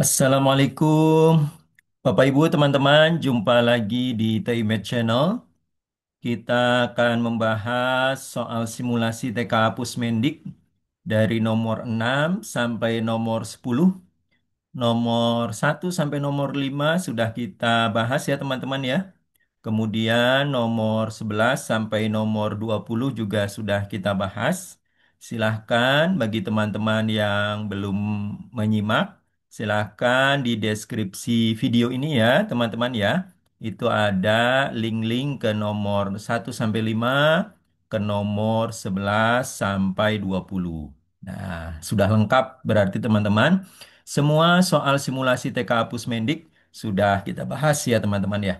Assalamualaikum, Bapak Ibu, teman-teman. Jumpa lagi di TIMED Channel. Kita akan membahas soal simulasi TK Pusmendik dari nomor 6 sampai nomor 10. Nomor 1 sampai nomor 5 sudah kita bahas ya, teman-teman ya. Kemudian nomor 11 sampai nomor 20 juga sudah kita bahas. Silahkan bagi teman-teman yang belum menyimak, silahkan di deskripsi video ini ya teman-teman ya. Itu ada link-link ke nomor 1 sampai 5, ke nomor 11 sampai 20. Nah, sudah lengkap berarti teman-teman. Semua soal simulasi TK Pusmendik sudah kita bahas ya teman-teman ya.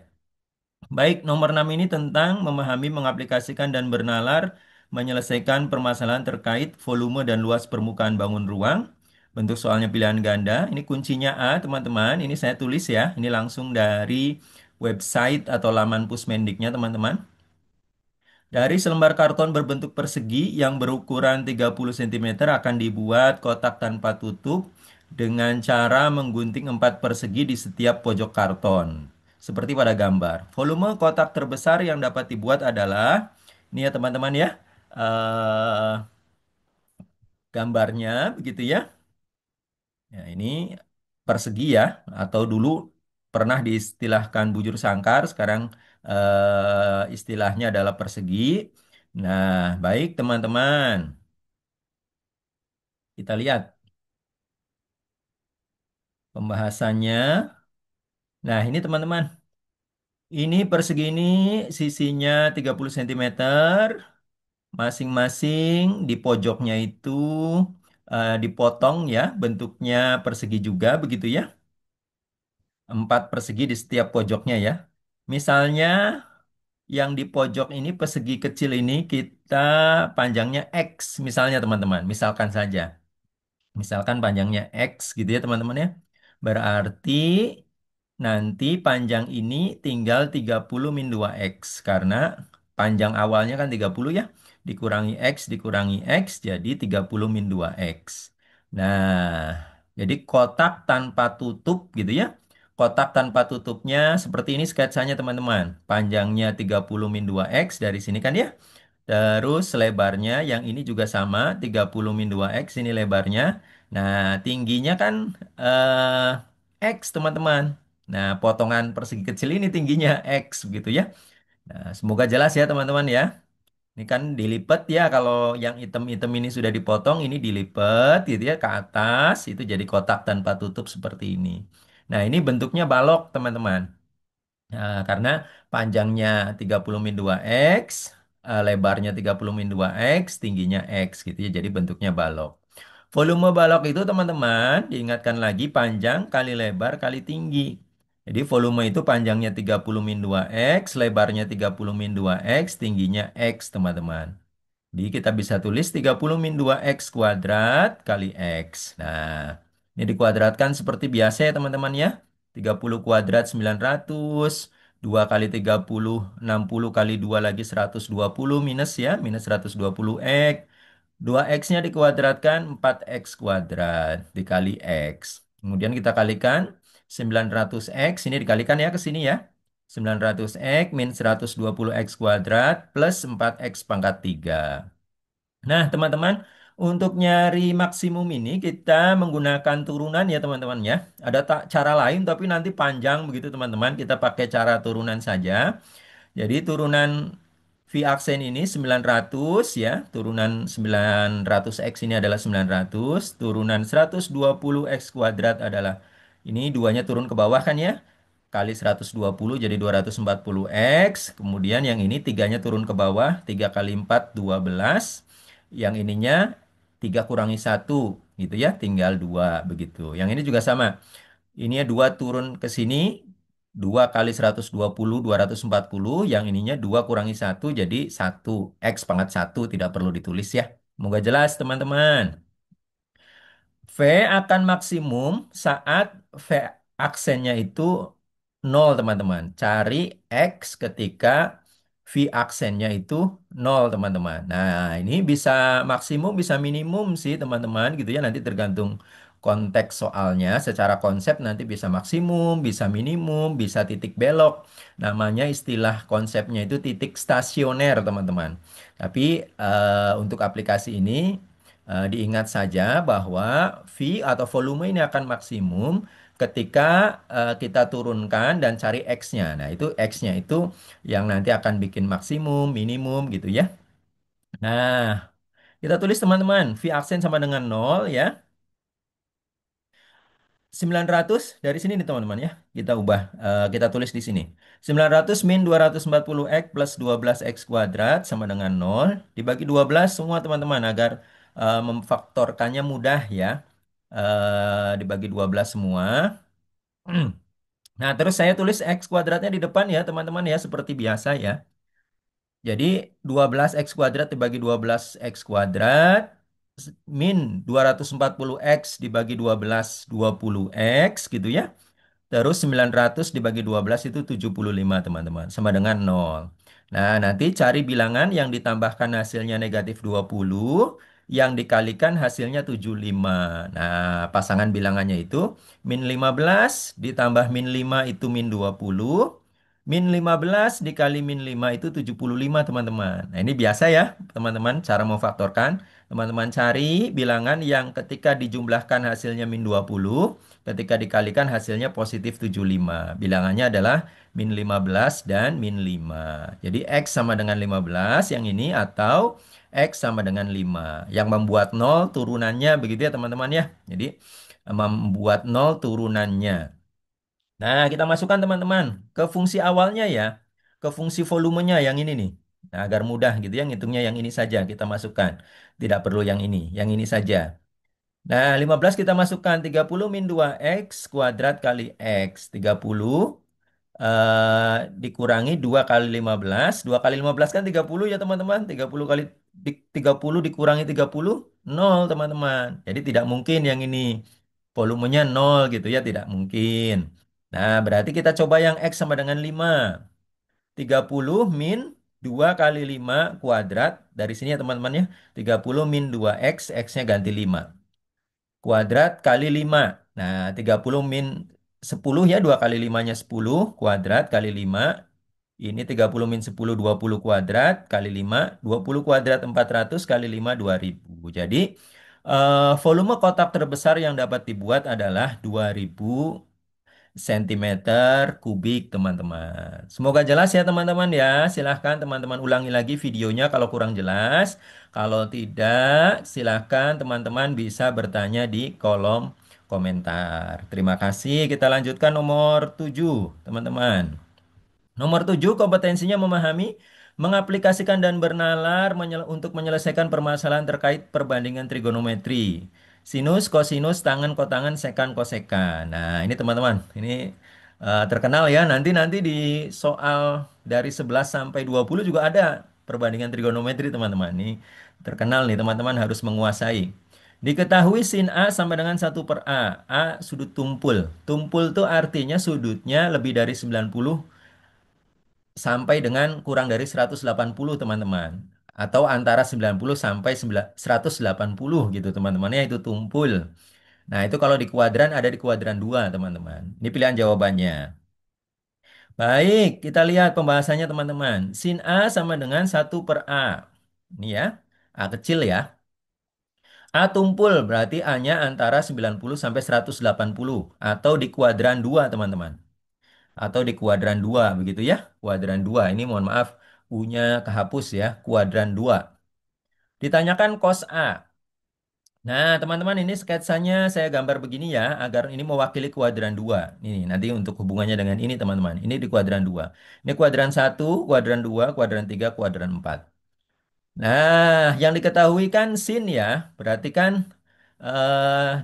Baik, nomor 6 ini tentang memahami, mengaplikasikan, dan bernalar menyelesaikan permasalahan terkait volume dan luas permukaan bangun ruang. Bentuk soalnya pilihan ganda. Ini kuncinya A, teman-teman. Ini saya tulis ya. Ini langsung dari website atau laman Pusmendiknya, teman-teman. Dari selembar karton berbentuk persegi yang berukuran 30 cm akan dibuat kotak tanpa tutup dengan cara menggunting 4 persegi di setiap pojok karton. Seperti pada gambar. Volume kotak terbesar yang dapat dibuat adalah, ini ya teman-teman ya, eh, gambarnya begitu ya. Ya, ini persegi ya, atau dulu pernah diistilahkan bujur sangkar, sekarang istilahnya adalah persegi. Nah, baik teman-teman, kita lihat pembahasannya. Nah, ini teman-teman, ini persegi ini sisinya 30 cm, masing-masing di pojoknya itu dipotong ya, bentuknya persegi juga begitu ya. 4 persegi di setiap pojoknya ya. Misalnya yang di pojok ini persegi kecil ini kita panjangnya X misalnya teman-teman. Misalkan saja. Misalkan panjangnya X gitu ya teman-teman ya. Berarti nanti panjang ini tinggal 30 min 2X. Karena panjang awalnya kan 30 ya. Dikurangi X jadi 30 min 2X. Nah, jadi kotak tanpa tutup gitu ya. Kotak tanpa tutupnya seperti ini sketsanya teman-teman. Panjangnya 30 min 2X dari sini kan ya. Terus lebarnya yang ini juga sama 30 min 2X ini lebarnya. Nah, tingginya kan X teman-teman. Nah, potongan persegi kecil ini tingginya X begitu ya. Nah, semoga jelas ya teman-teman ya. Ini kan dilipat ya kalau yang item-item ini sudah dipotong ini dilipat gitu ya ke atas itu jadi kotak tanpa tutup seperti ini. Nah, ini bentuknya balok teman-teman. Nah, karena panjangnya 30 min 2X, lebarnya 30 min 2X, tingginya X gitu ya. Jadi bentuknya balok. Volume balok itu teman-teman, diingatkan lagi panjang kali lebar kali tinggi. Jadi volume itu panjangnya 30 min 2X, lebarnya 30 min 2X, tingginya X teman-teman. Jadi kita bisa tulis 30 min 2X kuadrat kali X. Nah, ini dikuadratkan seperti biasa ya teman-teman ya. 30 kuadrat 900, 2 kali 30, 60 kali 2 lagi 120 minus ya, minus 120 X. 2X-nya dikuadratkan 4X kuadrat dikali X. Kemudian kita kalikan 900X, ini dikalikan ya ke sini ya. 900X min 120X kuadrat plus 4X pangkat 3. Nah, teman-teman, untuk nyari maksimum ini kita menggunakan turunan ya, teman-teman ya. Ada tak cara lain tapi nanti panjang begitu, teman-teman. Kita pakai cara turunan saja. Jadi turunan V aksen ini 900 ya. Turunan 900X ini adalah 900. Turunan 120X kuadrat adalah ini duanya turun ke bawah kan ya. Kali 120 jadi 240X. Kemudian yang ini tiganya turun ke bawah. 3 kali 4 12. Yang ininya 3 kurangi satu gitu ya. Tinggal 2 begitu. Yang ini juga sama. Ini ya 2 turun ke sini. 2 kali 120 240. Yang ininya 2 kurangi satu jadi satu. X pangkat satu tidak perlu ditulis ya. Semoga jelas teman-teman. V akan maksimum saat V aksennya itu nol teman-teman. Cari X ketika V aksennya itu nol teman-teman. Nah, ini bisa maksimum bisa minimum sih teman-teman gitu ya. Nanti tergantung konteks soalnya secara konsep nanti bisa maksimum, bisa minimum, bisa titik belok. Namanya istilah konsepnya itu titik stasioner, teman-teman. Tapi untuk aplikasi ini diingat saja bahwa V atau volume ini akan maksimum ketika kita turunkan dan cari X-nya. Nah, itu X-nya itu yang nanti akan bikin maksimum, minimum gitu ya. Nah, kita tulis teman-teman, V aksen sama dengan nol ya. 900 dari sini nih teman-teman ya. Kita ubah, kita tulis di sini. 900 min 240x plus 12x kuadrat sama dengan nol. Dibagi 12 semua teman-teman agar memfaktorkannya mudah ya. Dibagi 12 semua. Nah, terus saya tulis x kuadratnya di depan ya teman-teman ya. Seperti biasa ya. Jadi 12x kuadrat dibagi 12x kuadrat min 240x dibagi 12 20x gitu ya. Terus 900 dibagi 12 itu 75 teman-teman. Sama dengan nol. Nah, nanti cari bilangan yang ditambahkan hasilnya negatif 20, yang dikalikan hasilnya 75. Nah, pasangan bilangannya itu min 15 ditambah min 5 itu min 20. Min 15 dikali min 5 itu 75 teman-teman. Nah, ini biasa ya teman-teman cara memfaktorkan. Teman-teman cari bilangan yang ketika dijumlahkan hasilnya min 20. Ketika dikalikan hasilnya positif 75. Bilangannya adalah min 15 dan min 5. Jadi X sama dengan 15 yang ini atau X sama dengan 5. Yang membuat nol turunannya begitu ya teman-teman ya. Jadi membuat nol turunannya. Nah, kita masukkan teman-teman ke fungsi awalnya ya. Ke fungsi volumenya yang ini nih. Nah, agar mudah gitu ya ngitungnya yang ini saja kita masukkan. Tidak perlu yang ini saja. Nah, 15 kita masukkan 30 min 2x kuadrat kali x. 30 dikurangi 2 kali 15. 2 kali 15 kan 30 ya teman-teman. 30 kali 30 dikurangi 30 nol teman-teman. Jadi tidak mungkin yang ini. Volumenya nol gitu ya, tidak mungkin. Nah, berarti kita coba yang x sama dengan 5. 30 min 2 kali 5 kuadrat. Dari sini ya teman-teman ya. 30 min 2x, x-nya ganti 5 kuadrat kali 5. Nah, 30 min 10 ya, 2 kali 5-nya 10 kuadrat kali 5. Ini 30 min 10, 20 kuadrat kali 5. 20 kuadrat 400 kali 5, 2000. Jadi, volume kotak terbesar yang dapat dibuat adalah 2000 sentimeter kubik, teman-teman. Semoga jelas ya, teman-teman ya. Silahkan teman-teman ulangi lagi videonya kalau kurang jelas. Kalau tidak, silahkan teman-teman bisa bertanya di kolom komentar. Terima kasih. Kita lanjutkan nomor 7, teman-teman. Nomor 7, kompetensinya memahami, mengaplikasikan dan bernalar untuk menyelesaikan permasalahan terkait perbandingan trigonometri. Sinus, kosinus, tangen, kotangen, sekan, kosekan. Nah, ini teman-teman, ini terkenal ya. Nanti di soal dari 11 sampai 20 juga ada perbandingan trigonometri, teman-teman. Ini terkenal nih, teman-teman harus menguasai. Diketahui sin A sama dengan 1/A. A sudut tumpul. Tumpul itu artinya sudutnya lebih dari 90 sampai dengan kurang dari 180 teman-teman. Atau antara 90 sampai 180 gitu teman-temannya itu tumpul. Nah itu kalau di kuadran ada di kuadran 2 teman-teman. Ini pilihan jawabannya. Baik, kita lihat pembahasannya teman-teman. Sin A sama dengan 1/A. Ini ya, A kecil ya. A tumpul berarti A-nya antara 90 sampai 180 atau di kuadran 2 teman-teman. Atau di kuadran 2 begitu ya. Kuadran 2 ini mohon maaf U-nya kehapus ya. Kuadran 2. Ditanyakan cos A. Nah, teman-teman ini sketsanya saya gambar begini ya agar ini mewakili kuadran 2. Ini nanti untuk hubungannya dengan ini teman-teman. Ini di kuadran 2. Ini kuadran 1, kuadran 2, kuadran 3, kuadran 4. Nah, yang diketahui kan sin ya, berarti kan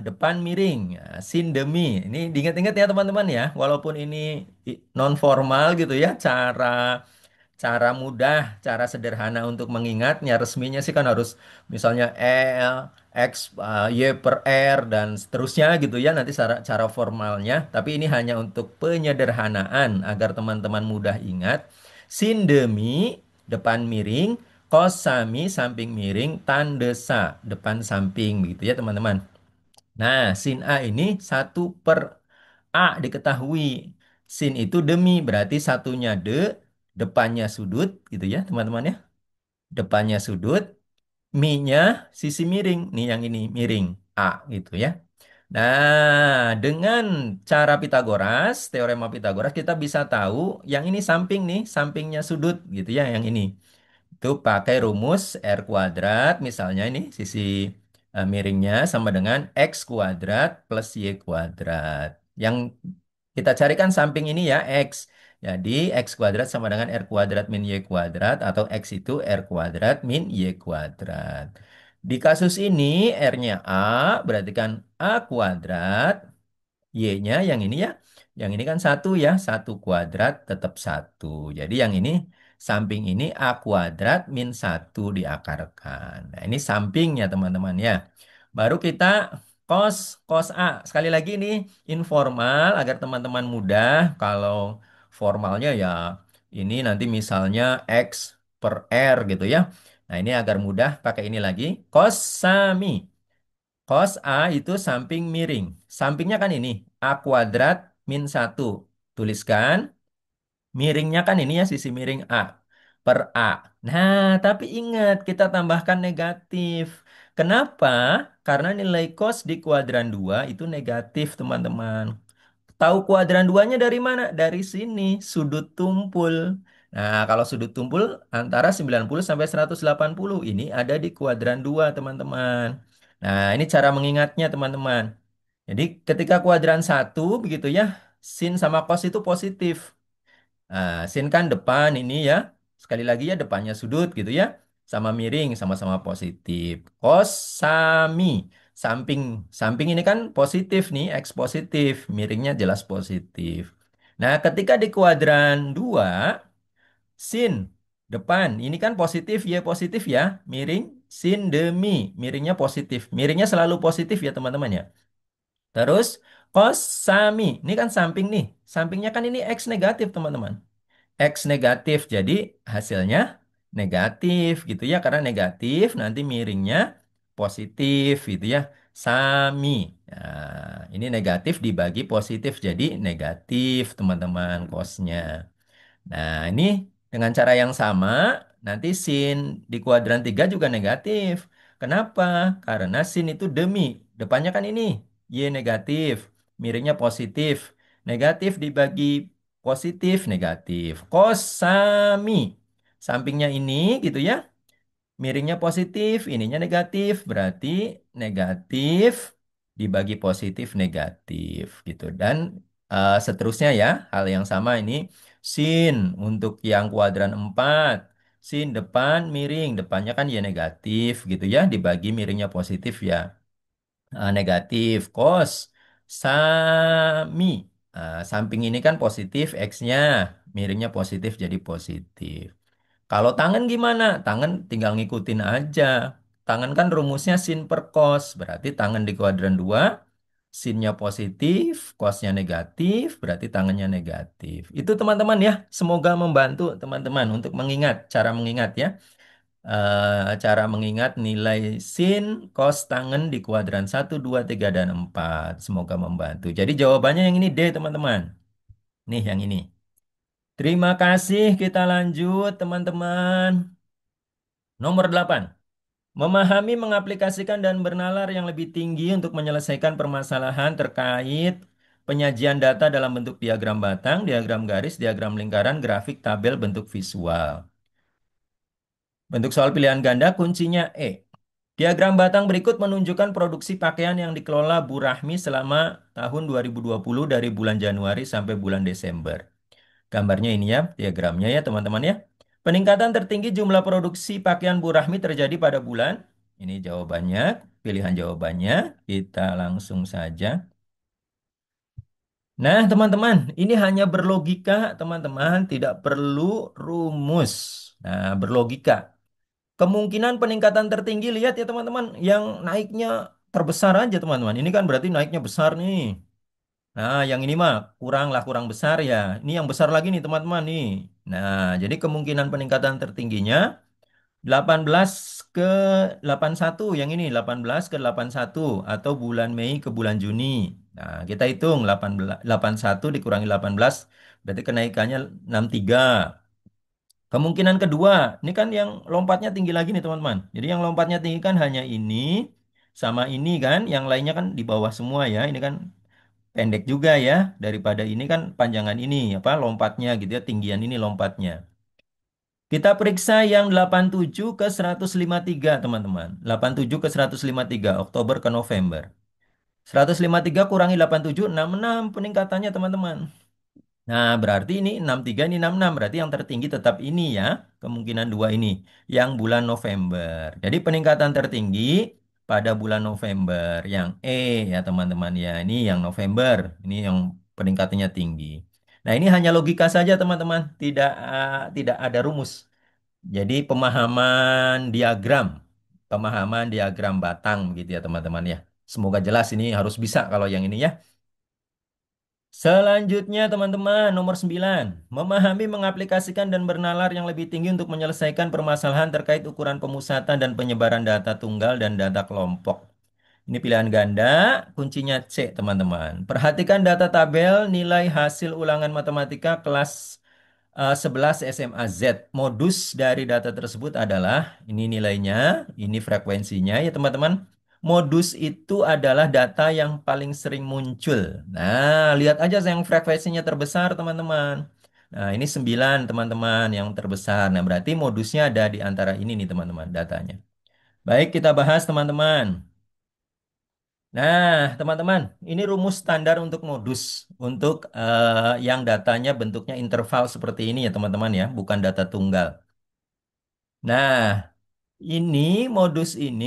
depan miring, ya, sin demi. Ini diingat-ingat ya teman-teman ya, walaupun ini non formal gitu ya, cara mudah, cara sederhana untuk mengingatnya. Resminya sih kan harus misalnya L, X, Y per R dan seterusnya gitu ya, nanti cara formalnya. Tapi ini hanya untuk penyederhanaan agar teman-teman mudah ingat. Sin demi depan miring, kos sami samping miring, tandesa depan samping begitu ya teman-teman. Nah, sin A ini 1/A diketahui. Sin itu demi, berarti satunya depannya sudut, gitu ya teman-teman ya. Depannya sudut, mi-nya sisi miring. Nih yang ini, miring. A gitu ya. Nah, dengan cara Pitagoras, teorema Pitagoras, kita bisa tahu yang ini samping nih, sampingnya sudut gitu ya, yang ini. Itu pakai rumus R kuadrat, misalnya ini sisi miringnya sama dengan X kuadrat plus Y kuadrat. Yang kita carikan samping ini ya, X. Jadi X kuadrat sama dengan R kuadrat min Y kuadrat, atau X itu R kuadrat min Y kuadrat. Di kasus ini R-nya A, berarti kan A kuadrat, Y-nya yang ini ya. Yang ini kan satu ya. Satu kuadrat tetap satu. Jadi yang ini samping ini A kuadrat min satu diakarkan. Nah ini sampingnya teman-teman ya. Baru kita cos, cos A. Sekali lagi ini informal agar teman-teman mudah. Kalau formalnya ya ini nanti misalnya X per R gitu ya. Nah ini agar mudah pakai ini lagi. Cos sami. Cos A itu samping miring. Sampingnya kan ini. A kuadrat min satu. Tuliskan. Miringnya kan ini ya sisi miring A. Per A. Nah, tapi ingat kita tambahkan negatif. Kenapa? Karena nilai cos di kuadran 2 itu negatif teman-teman. Tahu kuadran duanya dari mana? Dari sini, sudut tumpul. Nah, kalau sudut tumpul antara 90 sampai 180 ini ada di kuadran 2, teman-teman. Nah, ini cara mengingatnya, teman-teman. Jadi, ketika kuadran satu begitu ya, sin sama cos itu positif. Nah, sin kan depan ini ya. Sekali lagi ya depannya sudut gitu ya. Sama miring, sama-sama positif. Cos sami. Samping samping ini kan positif nih, X positif. Miringnya jelas positif. Nah, ketika di kuadran 2 sin depan ini kan positif, Y positif ya. Miring, sin demi. Miringnya positif. Miringnya selalu positif ya teman-teman ya. Terus cos sami. Ini kan samping nih. Sampingnya kan ini X negatif teman-teman. X negatif. Jadi hasilnya negatif gitu ya. Karena negatif nanti miringnya positif gitu ya. Sami. Nah, ini negatif dibagi positif jadi negatif teman-teman kosnya. Nah, ini dengan cara yang sama, nanti sin di kuadran 3 juga negatif. Kenapa? Karena sin itu demi. Depannya kan ini, Y negatif. Miringnya positif. Negatif dibagi positif, negatif. Kosami. Sampingnya ini gitu ya. Miringnya positif, ininya negatif. Berarti negatif dibagi positif, negatif gitu. Dan seterusnya ya, hal yang sama ini. Sin untuk yang kuadran 4. Sin depan miring, depannya kan ya negatif gitu ya. Dibagi miringnya positif ya. Negatif. Cos. Sami. Samping ini kan positif, X-nya. Miringnya positif jadi positif. Kalau tangan gimana? Tangan tinggal ngikutin aja. Tangan kan rumusnya sin per cos. Berarti tangan di kuadran 2, sinnya positif, cosnya negatif, berarti tangannya negatif. Itu teman-teman ya. Semoga membantu teman-teman untuk mengingat, cara mengingat ya. Cara mengingat nilai sin, cos tangan di kuadran 1, 2, 3, dan 4. Semoga membantu. Jadi jawabannya yang ini D teman-teman. Nih yang ini. Terima kasih, kita lanjut teman-teman. Nomor 8. Memahami, mengaplikasikan, dan bernalar yang lebih tinggi untuk menyelesaikan permasalahan terkait penyajian data dalam bentuk diagram batang, diagram garis, diagram lingkaran, grafik, tabel, bentuk visual. Bentuk soal pilihan ganda kuncinya E. Diagram batang berikut menunjukkan produksi pakaian yang dikelola Bu Rahmi selama tahun 2020 dari bulan Januari sampai bulan Desember. Gambarnya ini ya, diagramnya ya teman-teman ya. Peningkatan tertinggi jumlah produksi pakaian Bu Rahmi terjadi pada bulan. Ini jawabannya, pilihan jawabannya. Kita langsung saja. Nah, teman-teman, ini hanya berlogika, teman-teman, tidak perlu rumus. Nah, berlogika. Kemungkinan peningkatan tertinggi, lihat ya teman-teman, yang naiknya terbesar aja teman-teman. Ini kan berarti naiknya besar nih. Nah, yang ini mah kurang besar ya. Ini yang besar lagi nih teman-teman nih. Nah, jadi kemungkinan peningkatan tertingginya 18 ke 81 yang ini 18 ke 81 atau bulan Mei ke bulan Juni. Nah, kita hitung 18 81 dikurangi 18 berarti kenaikannya 63. Kemungkinan kedua, ini kan yang lompatnya tinggi lagi nih teman-teman. Jadi yang lompatnya tinggi kan hanya ini sama ini kan, yang lainnya kan di bawah semua ya. Ini kan pendek juga ya daripada ini kan panjangan ini apa lompatnya gitu ya, tinggian ini lompatnya. Kita periksa yang 87 ke 153 teman-teman. 87 ke 153 Oktober ke November. 153 kurangi 87 66 peningkatannya teman-teman. Nah, berarti ini 63 ini 66 berarti yang tertinggi tetap ini ya. Kemungkinan dua ini yang bulan November. Jadi peningkatan tertinggi pada bulan November yang E ya teman-teman ya. Ini yang November, ini yang peningkatannya tinggi. Nah, ini hanya logika saja teman-teman, tidak ada rumus. Jadi pemahaman diagram batang begitu ya teman-teman ya. Semoga jelas ini harus bisa kalau yang ini ya. Selanjutnya teman-teman, nomor 9 memahami, mengaplikasikan dan bernalar yang lebih tinggi untuk menyelesaikan permasalahan terkait ukuran pemusatan dan penyebaran data tunggal dan data kelompok. Ini pilihan ganda, kuncinya C teman-teman. Perhatikan data tabel nilai hasil ulangan matematika kelas 11 SMA Z. Modus dari data tersebut adalah ini nilainya, ini frekuensinya ya teman-teman. Modus itu adalah data yang paling sering muncul. Nah, lihat aja yang frekuensinya terbesar teman-teman. Nah, ini 9 teman-teman yang terbesar. Nah, berarti modusnya ada di antara ini nih teman-teman datanya. Baik, kita bahas teman-teman. Nah, teman-teman, ini rumus standar untuk modus, untuk yang datanya bentuknya interval seperti ini ya teman-teman ya, bukan data tunggal. Nah, ini modus ini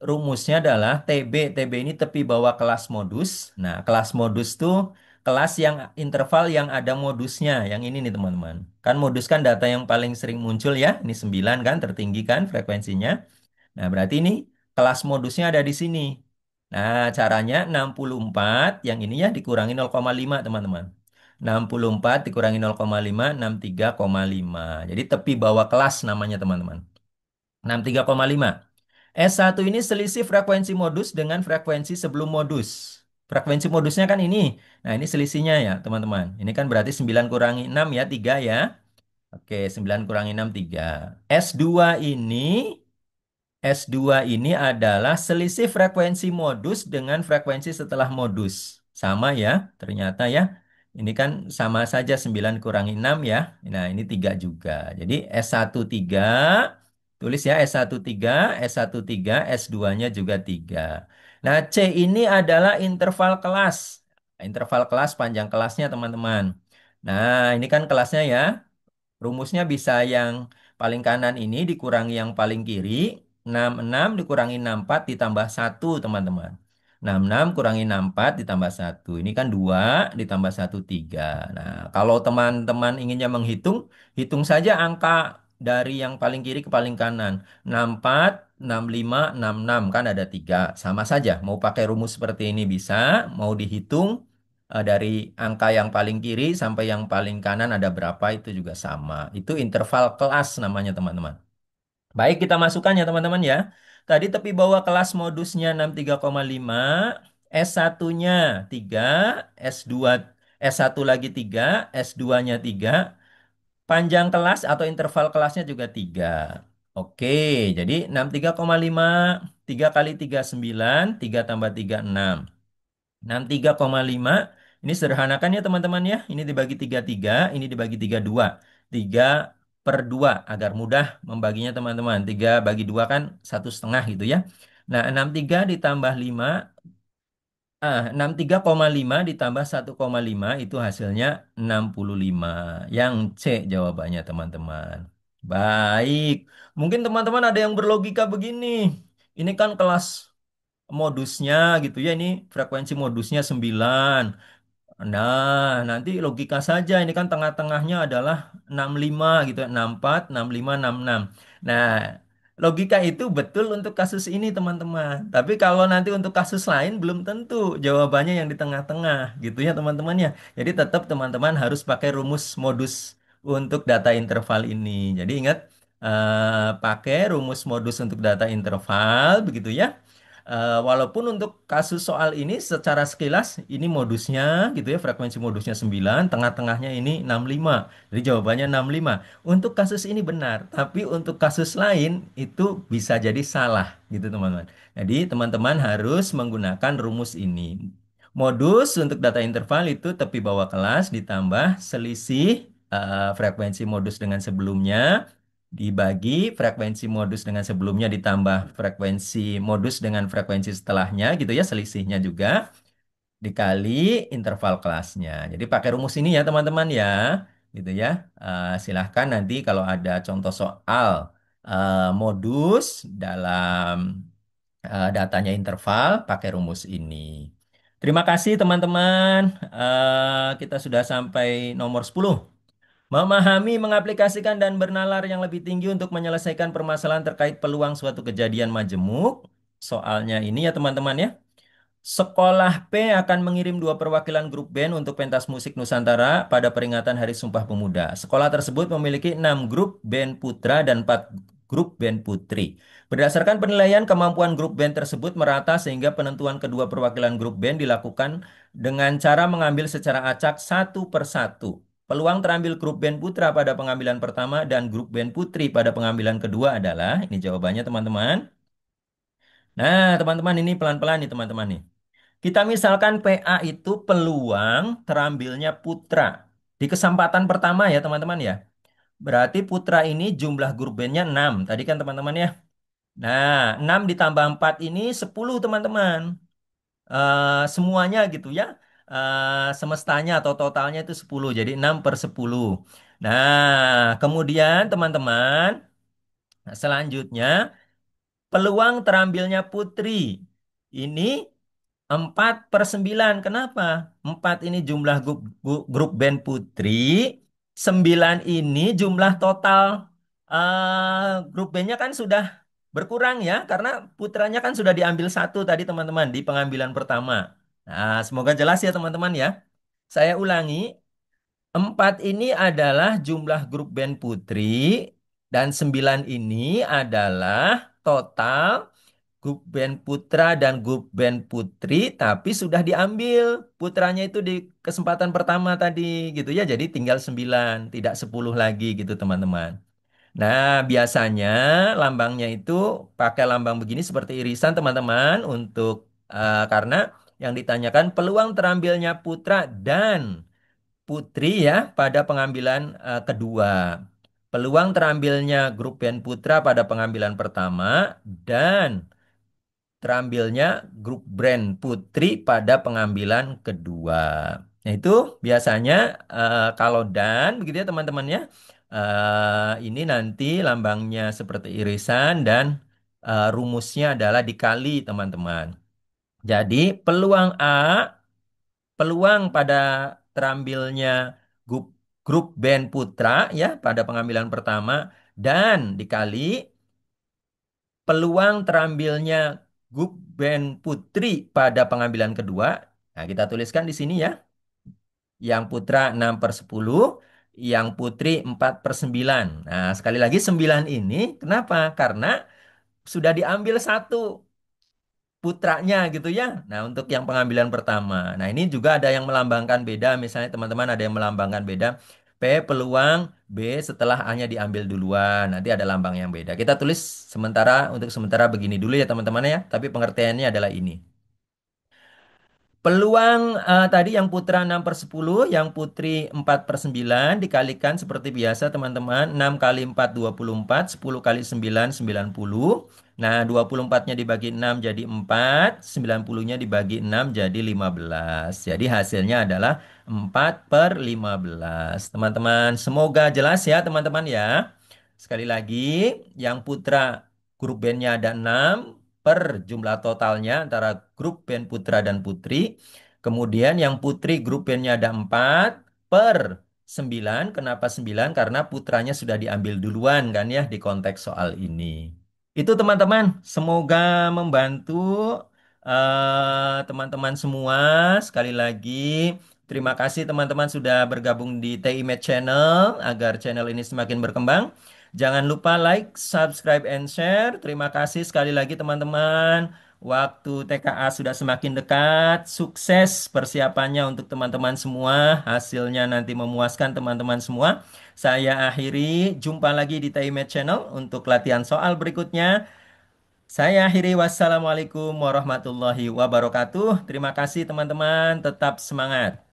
rumusnya adalah TB. TB ini tepi bawah kelas modus. Nah, kelas modus tuh kelas yang interval yang ada modusnya. Yang ini nih teman-teman. Kan modus kan data yang paling sering muncul ya. Ini 9 kan tertinggi kan frekuensinya. Nah, berarti ini kelas modusnya ada di sini. Nah, caranya 64 yang ini ya dikurangi 0,5 teman-teman. 64 dikurangi 0,5, 63,5. Jadi tepi bawah kelas namanya teman-teman. 63,5. S1 ini selisih frekuensi modus dengan frekuensi sebelum modus. Frekuensi modusnya kan ini. Nah, ini selisihnya ya teman-teman. Ini kan berarti 9 kurangi 6 ya, 3 ya. Oke, 9 kurangi 6, 3. S2 ini S2 ini adalah selisih frekuensi modus dengan frekuensi setelah modus. Sama ya, ternyata ya. Ini kan sama saja 9 kurangi 6 ya. Nah, ini 3 juga. Jadi S1 3, tulis ya S1 3, S1 3, S2-nya juga 3. Nah, C ini adalah interval kelas. Interval kelas panjang kelasnya teman-teman. Nah, ini kan kelasnya ya. Rumusnya bisa yang paling kanan ini dikurangi yang paling kiri. 66 dikurangi 64 ditambah satu teman-teman. 66 kurangi 64 ditambah satu. Ini kan 2 ditambah satu 3. Nah, kalau teman-teman inginnya menghitung, hitung saja angka dari yang paling kiri ke paling kanan. 64, 65, 66 kan ada 3. Sama saja. Mau pakai rumus seperti ini bisa, mau dihitung dari angka yang paling kiri sampai yang paling kanan ada berapa itu juga sama. Itu interval kelas namanya teman-teman. Baik, kita masukkan ya teman-teman ya. Tadi tepi bawah kelas modusnya 63,5, S1-nya 3, S2 S1 lagi 3, S2-nya 3, panjang kelas atau interval kelasnya juga 3. Oke, jadi 63,5, 3 kali 3 9, 3 tambah 3 6. 63,5 ini sederhanakan ya teman-teman ya. Ini dibagi 3 3, ini dibagi 3 2. 3 per 2 agar mudah membaginya teman-teman. 3 bagi 2 kan 1,5 gitu ya. Nah, 63 ditambah 5, 63,5 ditambah 1,5 itu hasilnya 65. Yang C jawabannya teman-teman. Baik, mungkin teman-teman ada yang berlogika begini. Ini kan kelas modusnya gitu ya, ini frekuensi modusnya 9. Nah, nanti logika saja ini kan tengah-tengahnya adalah 65 gitu ya, 64, 65, 66. Nah, logika itu betul untuk kasus ini teman-teman. Tapi kalau nanti untuk kasus lain belum tentu jawabannya yang di tengah-tengah gitu ya teman-teman ya. Jadi tetap teman-teman harus pakai rumus modus untuk data interval ini. Jadi ingat pakai rumus modus untuk data interval, begitu ya. Walaupun untuk kasus soal ini secara sekilas ini modusnya gitu ya, frekuensi modusnya 9, tengah-tengahnya ini 65. Jadi jawabannya 65. Untuk kasus ini benar, tapi untuk kasus lain itu bisa jadi salah gitu teman-teman. Jadi teman-teman harus menggunakan rumus ini. Modus untuk data interval itu tepi bawah kelas ditambah selisih frekuensi modus dengan sebelumnya dibagi frekuensi modus dengan sebelumnya ditambah frekuensi modus dengan frekuensi setelahnya gitu ya, selisihnya juga dikali interval kelasnya. Jadi pakai rumus ini ya teman-teman ya, gitu ya. Silahkan nanti kalau ada contoh soal modus dalam datanya interval, pakai rumus ini. Terima kasih teman-teman. Kita sudah sampai nomor 10. Memahami, mengaplikasikan, dan bernalar yang lebih tinggi untuk menyelesaikan permasalahan terkait peluang suatu kejadian majemuk. Soalnya ini ya teman-teman ya. Sekolah P akan mengirim dua perwakilan grup band untuk pentas musik Nusantara pada peringatan Hari Sumpah Pemuda. Sekolah tersebut memiliki 6 grup band putra dan 4 grup band putri. Berdasarkan penilaian, kemampuan grup band tersebut merata sehingga penentuan kedua perwakilan grup band dilakukan dengan cara mengambil secara acak satu per satu. Peluang terambil grup band putra pada pengambilan pertama dan grup band putri pada pengambilan kedua adalah, ini jawabannya teman-teman. Nah, teman-teman ini pelan-pelan nih teman-teman nih. Kita misalkan PA itu peluang terambilnya putra. Di kesempatan pertama ya teman-teman ya. Berarti putra ini jumlah grup bandnya 6. Tadi kan teman-teman ya. Nah, 6 ditambah 4 ini 10 teman-teman. Semuanya gitu ya. Semestanya atau totalnya itu 10. Jadi 6 per 10. Nah, kemudian teman-teman. Selanjutnya peluang terambilnya putri. Ini 4 per 9. Kenapa? 4 ini jumlah grup band putri. 9 ini jumlah total grup bandnya kan sudah berkurang ya. Karena putranya kan sudah diambil satu tadi teman-teman di pengambilan pertama. Nah, semoga jelas ya teman-teman ya. Saya ulangi. 4 ini adalah jumlah grup band putri. Dan 9 ini adalah total grup band putra dan grup band putri, tapi sudah diambil putranya itu di kesempatan pertama tadi gitu ya. Jadi tinggal 9, tidak 10 lagi gitu teman-teman. Nah, biasanya lambangnya itu pakai lambang begini seperti irisan teman-teman untuk karena yang ditanyakan peluang terambilnya putra dan putri ya pada pengambilan kedua. Peluang terambilnya grup band putra pada pengambilan pertama dan terambilnya grup brand putri pada pengambilan kedua. Nah, itu biasanya kalau dan begitu ya teman-teman ya. Ini nanti lambangnya seperti irisan dan rumusnya adalah dikali teman-teman. Jadi peluang A, peluang pada terambilnya grup grup band putra ya pada pengambilan pertama dan dikali peluang terambilnya grup band putri pada pengambilan kedua. Nah, kita tuliskan di sini ya. Yang putra 6 per 10, yang putri 4 per 9. Nah, sekali lagi 9 ini kenapa? Karena sudah diambil satu putranya gitu ya. Nah, untuk yang pengambilan pertama. Nah, ini juga ada yang melambangkan beda. Misalnya teman-teman ada yang melambangkan beda. P peluang B setelah A-nya diambil duluan. Nanti ada lambang yang beda. Kita tulis sementara untuk sementara begini dulu ya teman-teman ya. Tapi pengertiannya adalah ini. Peluang tadi yang putra 6 per 10, yang putri 4 per 9 dikalikan seperti biasa teman-teman. 6 kali 4 24, 10 kali 9 90. Nah 24-nya dibagi 6 jadi 4, 90-nya dibagi 6 jadi 15. Jadi hasilnya adalah 4 per 15. Teman-teman semoga jelas ya teman-teman ya. Sekali lagi yang putra grup bandnya ada 6 per jumlah totalnya antara grup band putra dan putri. Kemudian yang putri grup bandnya ada 4 per 9. Kenapa 9? Karena putranya sudah diambil duluan kan ya di konteks soal ini. Itu teman-teman, semoga membantu teman-teman semua. Sekali lagi, terima kasih teman-teman sudah bergabung di TI Med Channel agar channel ini semakin berkembang. Jangan lupa like, subscribe, and share. Terima kasih sekali lagi teman-teman. Waktu TKA sudah semakin dekat. Sukses persiapannya untuk teman-teman semua. Hasilnya nanti memuaskan teman-teman semua. Saya akhiri. Jumpa lagi di TIMED Channel untuk latihan soal berikutnya. Saya akhiri. Wassalamualaikum warahmatullahi wabarakatuh. Terima kasih teman-teman. Tetap semangat.